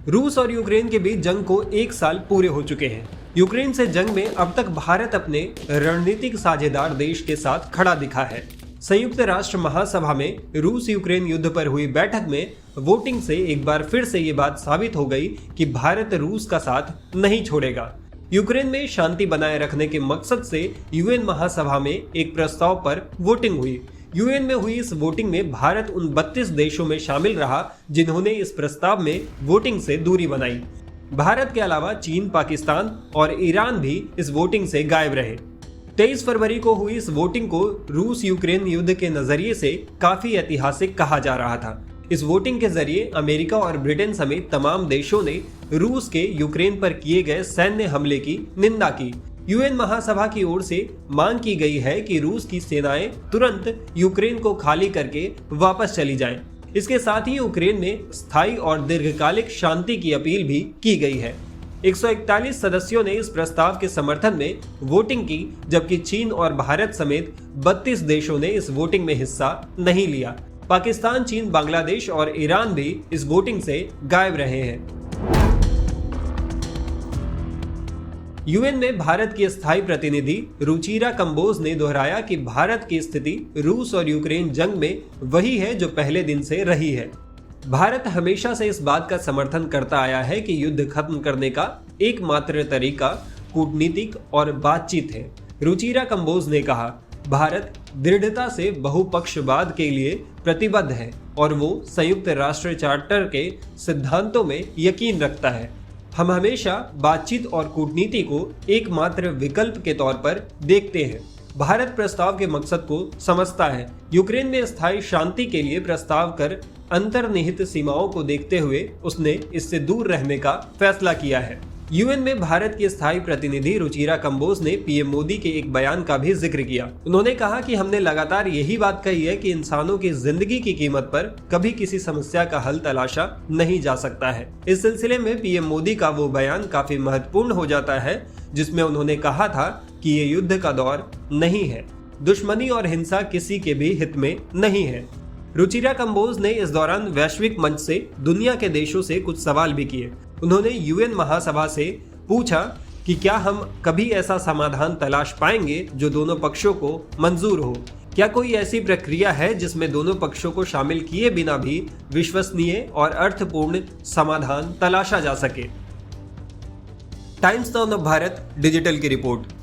रूस और यूक्रेन के बीच जंग को 1 साल पूरे हो चुके हैं। यूक्रेन से जंग में अब तक भारत अपने रणनीतिक साझेदार देश के साथ खड़ा दिखा है। संयुक्त राष्ट्र महासभा में रूस यूक्रेन युद्ध पर हुई बैठक में वोटिंग से एक बार फिर से ये बात साबित हो गई कि भारत रूस का साथ नहीं छोड़ेगा। यूक्रेन में शांति बनाए रखने के मकसद से यूएन महासभा में एक प्रस्ताव पर वोटिंग हुई। यूएन में हुई इस वोटिंग में भारत उन 32 देशों में शामिल रहा जिन्होंने इस प्रस्ताव में वोटिंग से दूरी बनाई। भारत के अलावा चीन, पाकिस्तान और ईरान भी इस वोटिंग से गायब रहे। 23 फरवरी को हुई इस वोटिंग को रूस यूक्रेन युद्ध के नजरिए से काफी ऐतिहासिक कहा जा रहा था। इस वोटिंग के जरिए अमेरिका और ब्रिटेन समेत तमाम देशों ने रूस के यूक्रेन पर किए गए सैन्य हमले की निंदा की। यूएन महासभा की ओर से मांग की गई है कि रूस की सेनाएं तुरंत यूक्रेन को खाली करके वापस चली जाएं। इसके साथ ही यूक्रेन में स्थायी और दीर्घकालिक शांति की अपील भी की गई है। 141 सदस्यों ने इस प्रस्ताव के समर्थन में वोटिंग की, जबकि चीन और भारत समेत 32 देशों ने इस वोटिंग में हिस्सा नहीं लिया। पाकिस्तान, चीन, बांग्लादेश और ईरान भी इस वोटिंग से गायब रहे हैं। यूएन में भारत की स्थायी प्रतिनिधि रुचिरा कंबोज ने दोहराया कि भारत की स्थिति रूस और यूक्रेन जंग में वही है जो पहले दिन से रही है। भारत हमेशा से इस बात का समर्थन करता आया है कि युद्ध खत्म करने का एकमात्र तरीका कूटनीतिक और बातचीत है। रुचिरा कंबोज ने कहा, भारत दृढ़ता से बहुपक्षवाद के लिए प्रतिबद्ध है और वो संयुक्त राष्ट्र चार्टर के सिद्धांतों में यकीन रखता है। हम हमेशा बातचीत और कूटनीति को एकमात्र विकल्प के तौर पर देखते हैं। भारत प्रस्ताव के मकसद को समझता है। यूक्रेन में स्थायी शांति के लिए प्रस्ताव कर अंतर्निहित सीमाओं को देखते हुए उसने इससे दूर रहने का फैसला किया है। यूएन में भारत की स्थायी प्रतिनिधि रुचिरा कंबोज ने पीएम मोदी के एक बयान का भी जिक्र किया। उन्होंने कहा कि हमने लगातार यही बात कही है कि इंसानों की जिंदगी की कीमत पर कभी किसी समस्या का हल तलाशा नहीं जा सकता है। इस सिलसिले में पीएम मोदी का वो बयान काफी महत्वपूर्ण हो जाता है जिसमें उन्होंने कहा था कि ये युद्ध का दौर नहीं है, दुश्मनी और हिंसा किसी के भी हित में नहीं है। रुचिरा कंबोज ने इस दौरान वैश्विक मंच से दुनिया के देशों से कुछ सवाल भी किए। उन्होंने यूएन महासभा से पूछा कि क्या हम कभी ऐसा समाधान तलाश पाएंगे जो दोनों पक्षों को मंजूर हो। क्या कोई ऐसी प्रक्रिया है जिसमें दोनों पक्षों को शामिल किए बिना भी विश्वसनीय और अर्थपूर्ण समाधान तलाशा जा सके। टाइम्स नाउ भारत डिजिटल की रिपोर्ट।